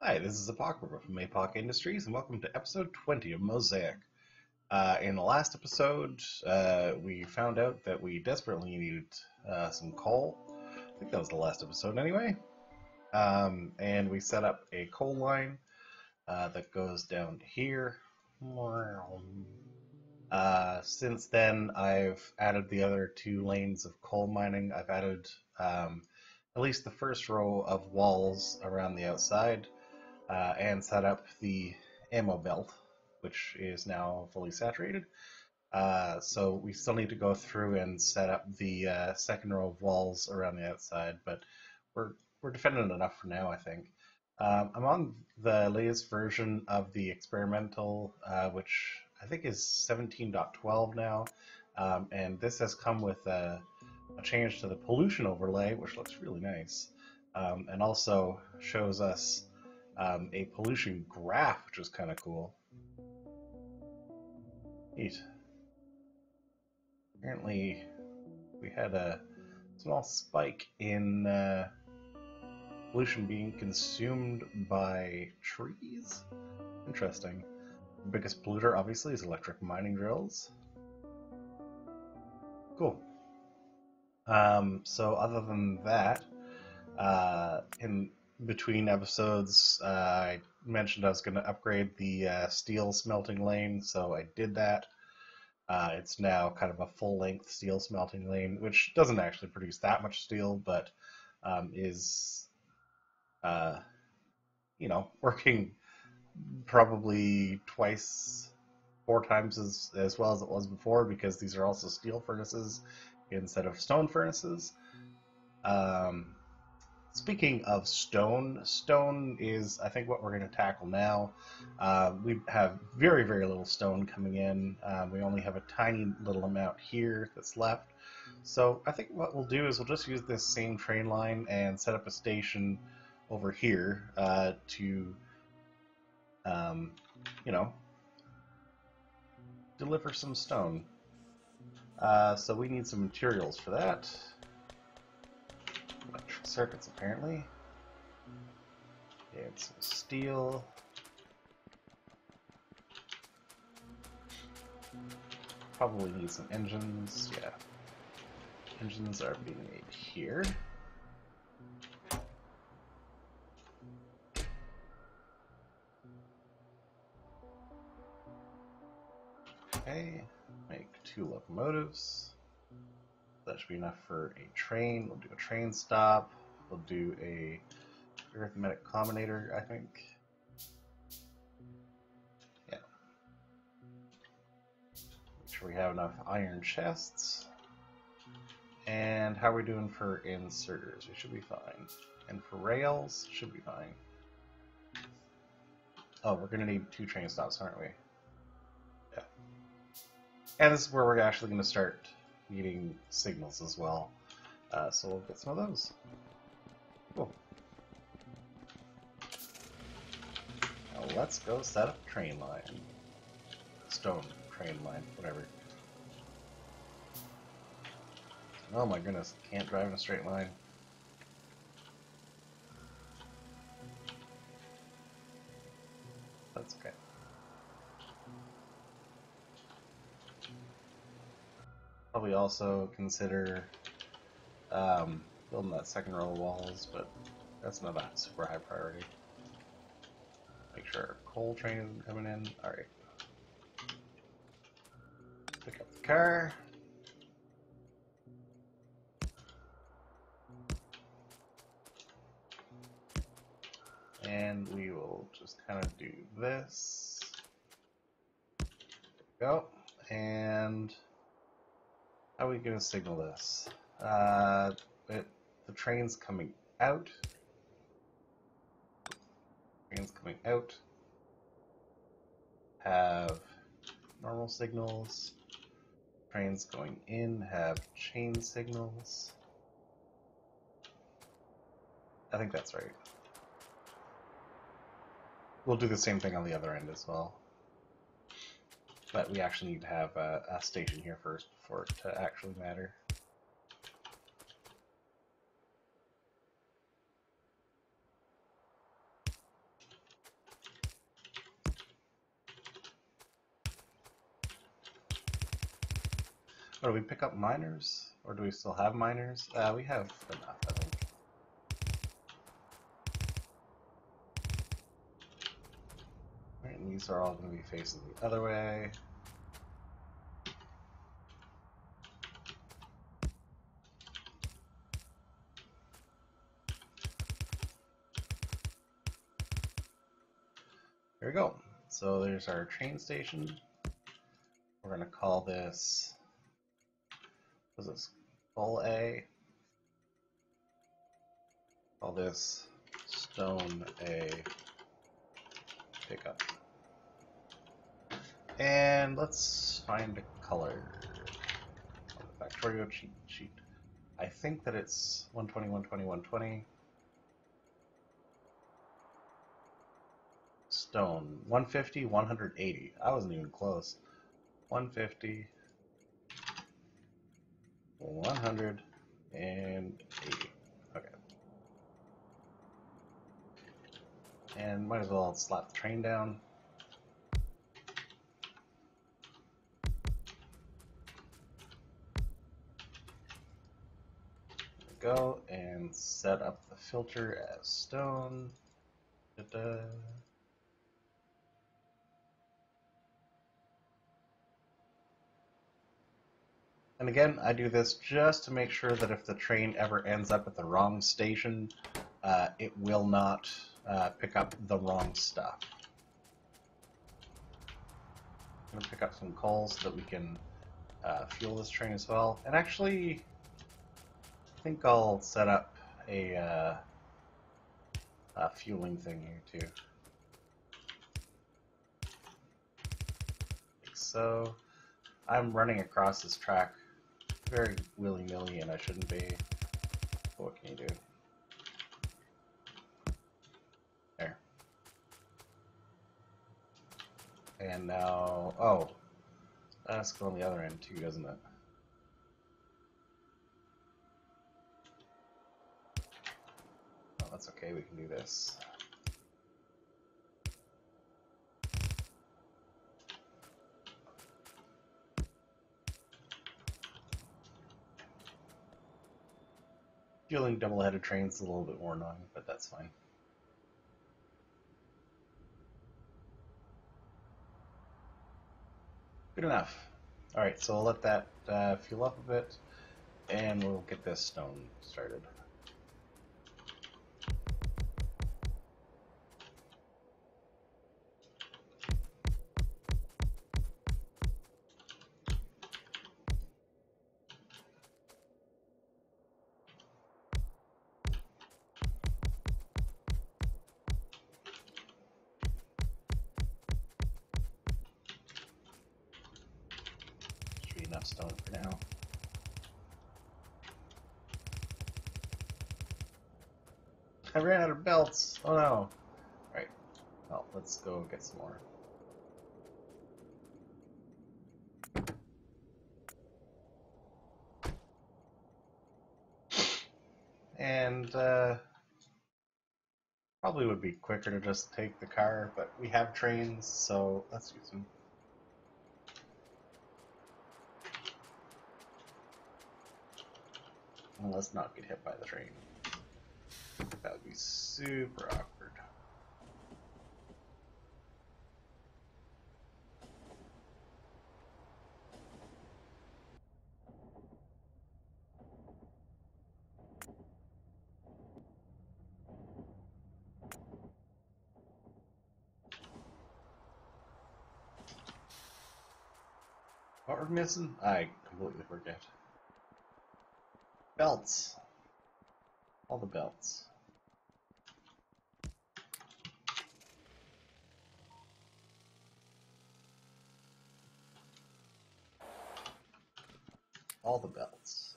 Hi, this is Apocrypha from Apoc Industries, and welcome to episode 20 of Mosaic. In the last episode, we found out that we desperately needed some coal. I think that was the last episode anyway. And we set up a coal line that goes down to here. Since then, I've added the other two lanes of coal mining. I've added at least the first row of walls around the outside. And set up the ammo belt, which is now fully saturated. So we still need to go through and set up the second row of walls around the outside, but we're defending enough for now, I think. I'm on the latest version of the experimental, which I think is 17.12 now, and this has come with a change to the pollution overlay, which looks really nice, and also shows us a pollution graph, which is kind of cool. Neat. Apparently, we had a small spike in pollution being consumed by trees. Interesting. The biggest polluter, obviously, is electric mining drills. Cool. So other than that, in between episodes, I mentioned I was going to upgrade the steel smelting lane, so I did that. It's now kind of a full-length steel smelting lane, which doesn't actually produce that much steel, but is, working probably twice, 4 times as well as it was before, because these are also steel furnaces instead of stone furnaces. Speaking of stone is, I think, what we're going to tackle now. We have very, very little stone coming in. We only have a tiny little amount here that's left. So I think what we'll do is we'll just use this same train line and set up a station over here to, deliver some stone. So we need some materials for that. Electric circuits, apparently. And some steel. Probably need some engines, yeah. Engines are being made here. Okay, make 2 locomotives. That should be enough for a train. We'll do a train stop. We'll do a arithmetic combinator, I think. Yeah. Make sure we have enough iron chests. And how are we doing for inserters? We should be fine. And for rails, should be fine. Oh, we're going to need 2 train stops, aren't we? Yeah. And this is where we're actually going to start needing signals as well. So we'll get some of those. Cool. Now let's go set up a train line. Stone train line, whatever. Oh my goodness, can't drive in a straight line. That's okay. Probably also consider building that second row of walls, but that's not a super high priority. Make sure our coal train isn't coming in. Alright. Pick up the car. And we will just kind of do this. There we go. And how are we going to signal this? The train's coming out. Train's coming out. Have normal signals. Trains going in have chain signals. I think that's right. We'll do the same thing on the other end as well. But we actually need to have a station here first for it to actually matter. Oh, do we pick up miners? Or do we still have miners? We have enough, I think. Alright, and these are all going to be facing the other way. There we go. So there's our train station. We're going to call this, what is this, Full A? Call this Stone A Pickup. And let's find a color on the Factorio cheat sheet. I think that it's 120, 120, 120. Stone, 150, 180. I wasn't even close. 150, 180. Okay. And might as well slap the train down. There we go, and set up the filter as stone. Da-da. And again, I do this just to make sure that if the train ever ends up at the wrong station, it will not pick up the wrong stuff. I'm going to pick up some coal so that we can fuel this train as well. And actually, I think I'll set up a fueling thing here too. Like so. I'm running across this track very willy-nilly, and I shouldn't be. What can you do? There. And now, oh, that's go on the other end too, doesn't it? Oh, that's okay, we can do this. Fueling double-headed trains is a little bit more annoying, but that's fine. Good enough. Alright, so we'll let that fuel up a bit, and we'll get this stone started. Enough stone for now. I ran out of belts. Oh no. Alright. Well, let's go get some more. And probably would be quicker to just take the car, but we have trains, so let's use them. And let's not get hit by the train. That would be super awkward. What we're missing? I completely forget. Belts. All the belts. All the belts.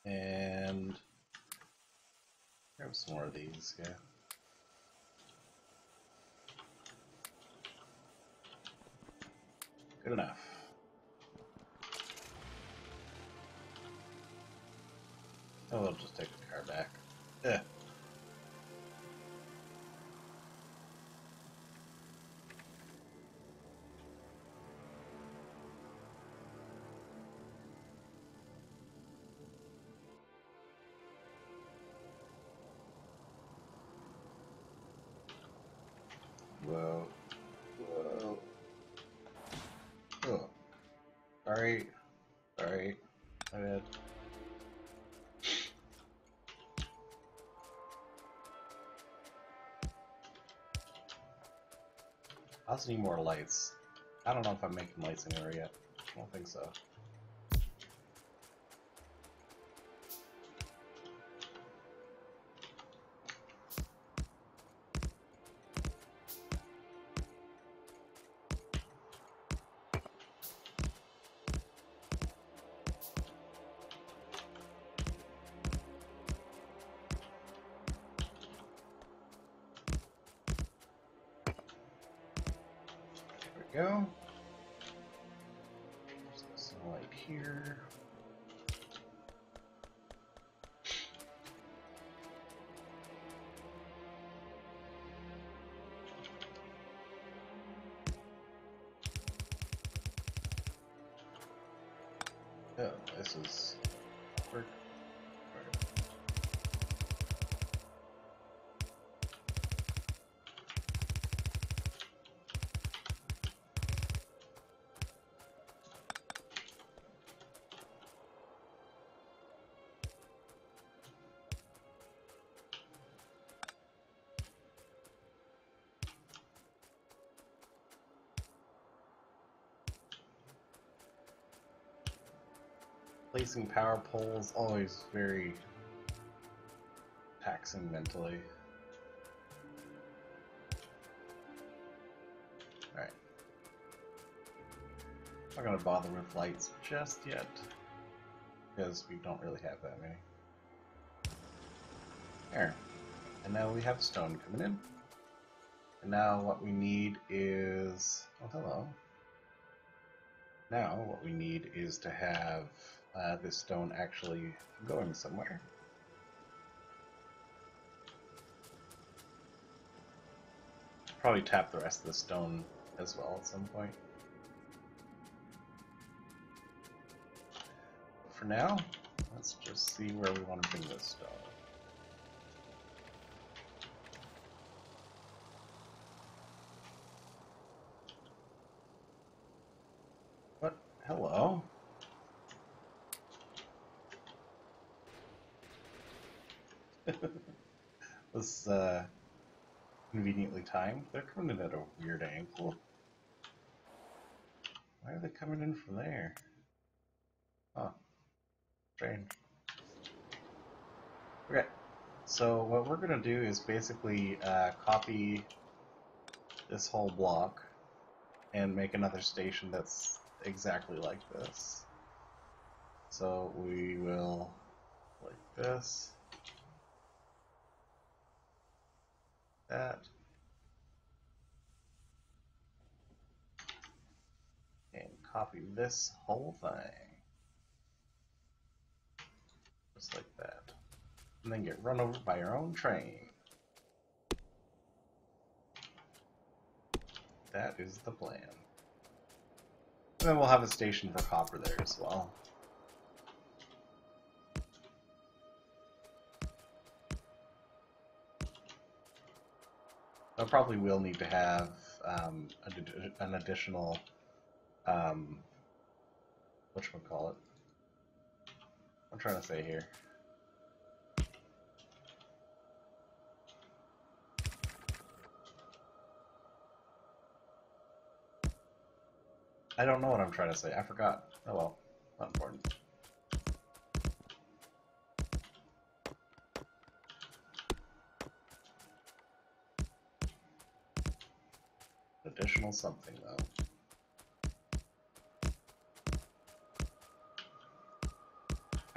And grab some more of these, yeah. Good enough. Oh, we'll just take the car back. Yeah. Whoa. Whoa. Oh. Sorry. Sorry. My bad. I also need more lights. I don't know if I'm making lights anywhere yet. I don't think so. There we go. There's some light here. Oh, this is work. Placing power poles always very taxing mentally. Alright. I'm not gonna bother with lights just yet, because we don't really have that many. There. And now we have stone coming in. And now what we need is... oh, hello. Now what we need is to have this stone actually going somewhere. Probably tap the rest of the stone as well at some point. But for now, let's just see where we want to bring this stone. What? Hello? Was conveniently timed. They're coming in at a weird angle. Why are they coming in from there? Huh. Strange. Okay, so what we're gonna do is basically copy this whole block and make another station that's exactly like this. So we will, like this, that, and copy this whole thing, just like that. And then get run over by your own train. That is the plan. And then we'll have a station for copper there as well. I probably will need to have an additional, whatchamacallit? I'm trying to say here. I don't know what I'm trying to say. I forgot. Oh well, not important. Additional something though.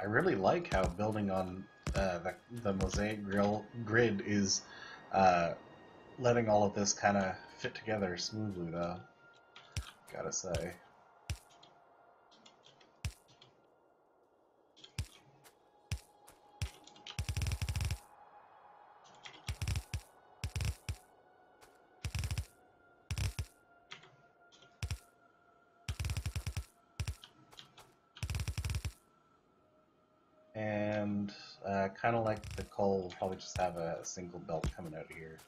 I really like how building on the Mosaic grid is letting all of this kind of fit together smoothly though. Gotta say. And kind of like the coal, we'll probably just have a single belt coming out of here.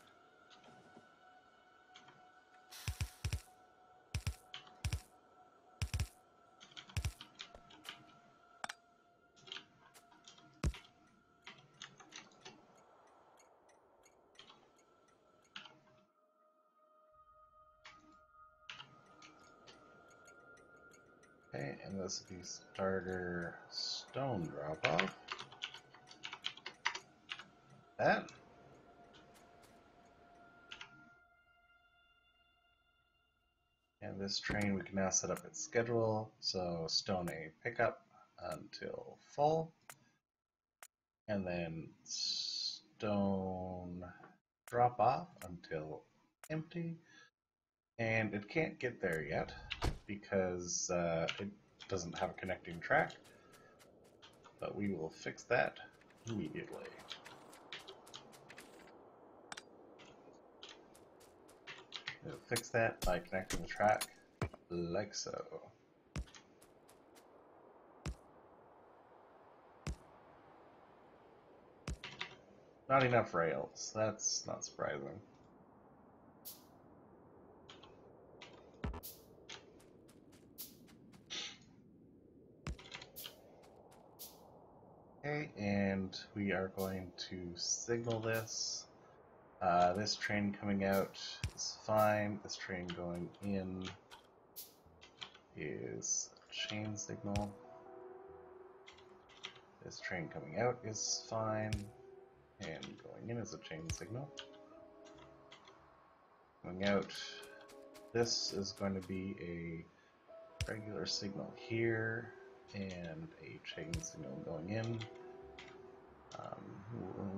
And this will be starter stone drop off. That. And this train we can now set up its schedule. So stone A pickup until full. And then stone drop off until empty. And it can't get there yet because it doesn't have a connecting track. But we will fix that immediately. We'll fix that by connecting the track like so. Not enough rails. That's not surprising. Okay, and we are going to signal this. This train coming out is fine. This train going in is a chain signal. This train coming out is fine. And going in is a chain signal. Going out, this is going to be a regular signal here and a chain signal going in.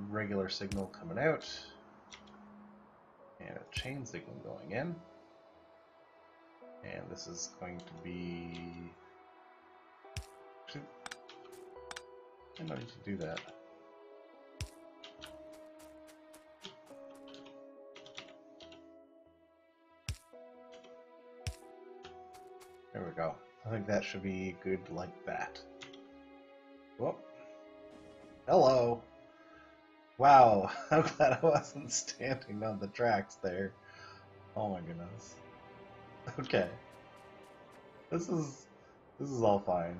Regular signal coming out and a chain signal going in. And this is going to be... I don't need to do that. There we go. I think that should be good like that. Whoop. Hello. Wow, I'm glad I wasn't standing on the tracks there. Oh my goodness. Okay. This is all fine.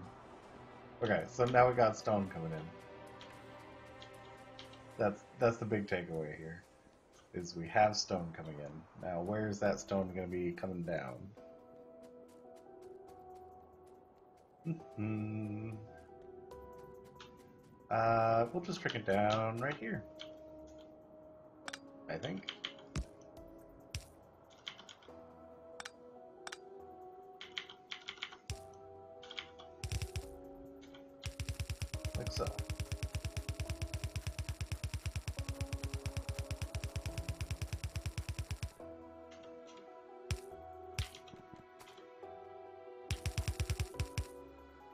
Okay, so now we got stone coming in. That's the big takeaway here. Is we have stone coming in. Now where's that stone gonna be coming down? We'll just trick it down right here, I think. Like so.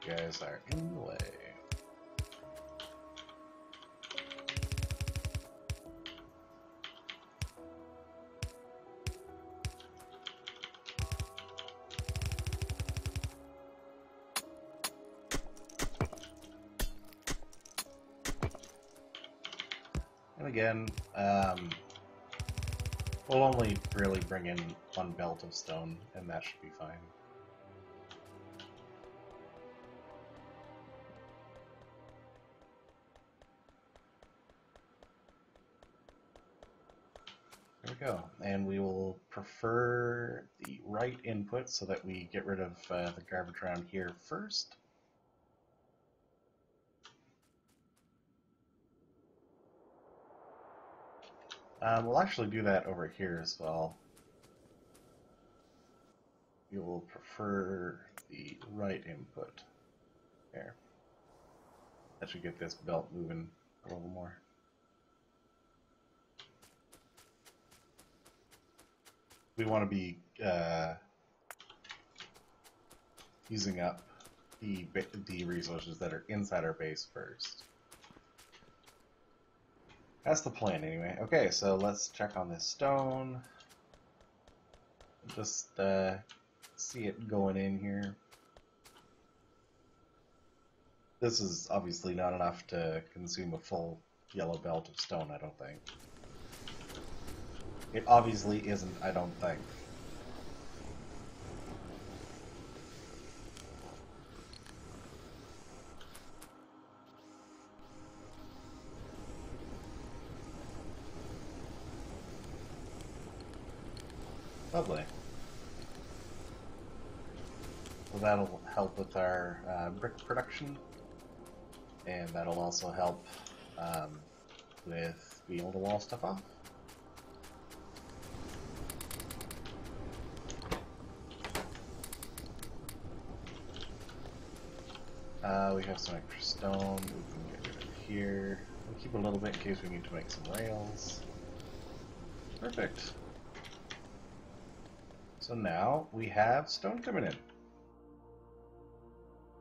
You guys are in the way. And again, we'll only really bring in one belt of stone, and that should be fine. There we go. And we will prefer the right input so that we get rid of the garbage around here first. We'll actually do that over here as well. We will prefer the right input. There. That should get this belt moving a little more. We want to be using up the resources that are inside our base first. That's the plan anyway. Okay, so let's check on this stone. Just see it going in here. This is obviously not enough to consume a full yellow belt of stone, I don't think. It obviously isn't, I don't think. Lovely. So that'll help with our brick production, and that'll also help with being able to wall stuff off. We have some extra stone we can get rid of here. We'll keep a little bit in case we need to make some rails. Perfect. So now we have stone coming in.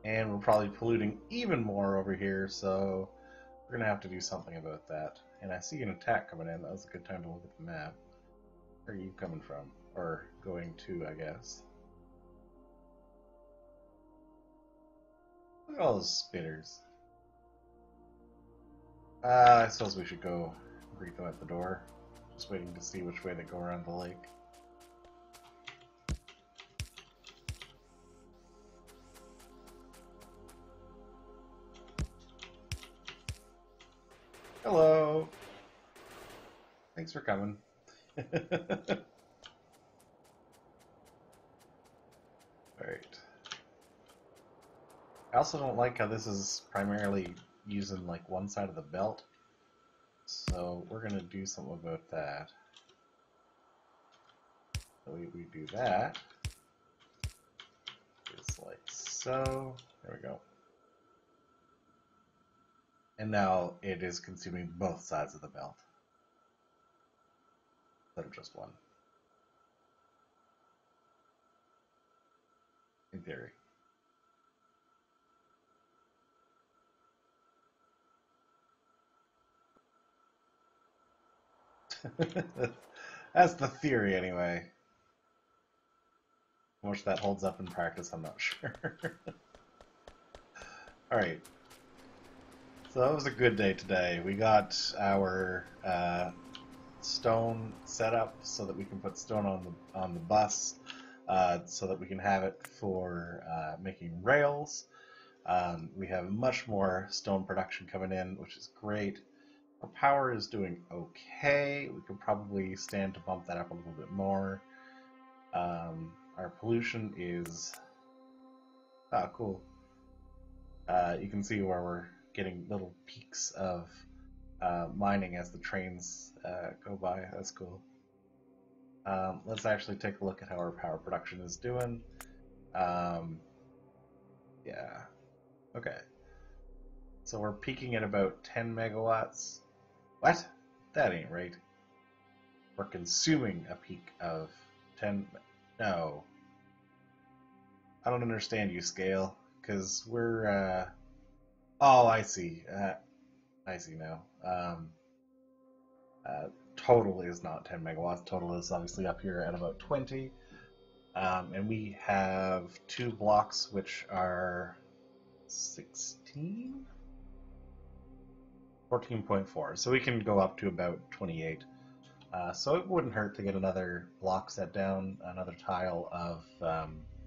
And we're probably polluting even more over here, so we're going to have to do something about that. And I see an attack coming in. That was a good time to look at the map. Where are you coming from? Or going to, I guess. Look at all those spitters. I suppose we should go greet them at the door. Just waiting to see which way they go around the lake. Hello! Thanks for coming. Alright. I also don't like how this is primarily using like one side of the belt. So we're going to do something about that. So we do that. Just like so. There we go. And now it is consuming both sides of the belt. Instead of just one. In theory. That's the theory, anyway. How much that holds up in practice, I'm not sure. Alright. So that was a good day today. We got our stone set up so that we can put stone on the bus, so that we can have it for making rails. We have much more stone production coming in, which is great. Our power is doing okay. We could probably stand to bump that up a little bit more. Our pollution is... Oh, cool. You can see where we're getting little peaks of mining as the trains go by. That's cool. Let's actually take a look at how our power production is doing. Yeah. Okay. So we're peaking at about 10 megawatts. What? That ain't right. We're consuming a peak of 10... No. I don't understand you, Scale, because we're... Oh, I see. I see now. Total is not 10 megawatts. Total is obviously up here at about 20. And we have 2 blocks which are 16? 14.4. So we can go up to about 28. So it wouldn't hurt to get another block set down, another tile of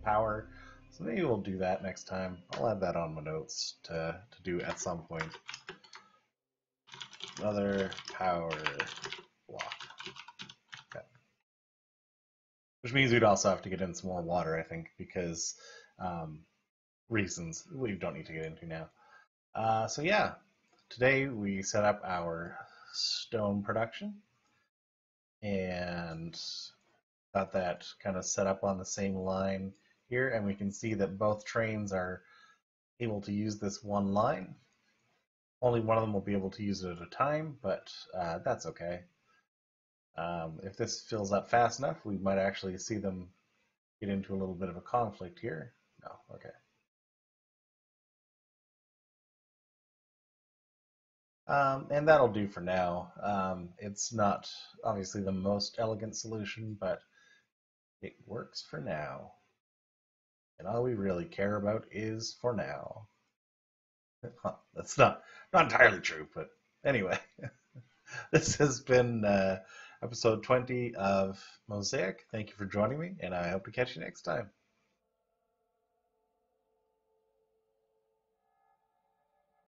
power. So maybe we'll do that next time. I'll add that on my notes to do at some point. Another power block. Okay. Which means we'd also have to get in some more water, I think, because reasons we don't need to get into now. So yeah, today we set up our stone production and got that kind of set up on the same line here, and we can see that both trains are able to use this one line. Only one of them will be able to use it at a time, but that's okay. If this fills up fast enough, we might actually see them get into a little bit of a conflict here. No, okay. And that'll do for now. It's not obviously the most elegant solution, but it works for now. And all we really care about is for now. That's not entirely true, but anyway. This has been episode 20 of Mosaic. Thank you for joining me, and I hope to catch you next time.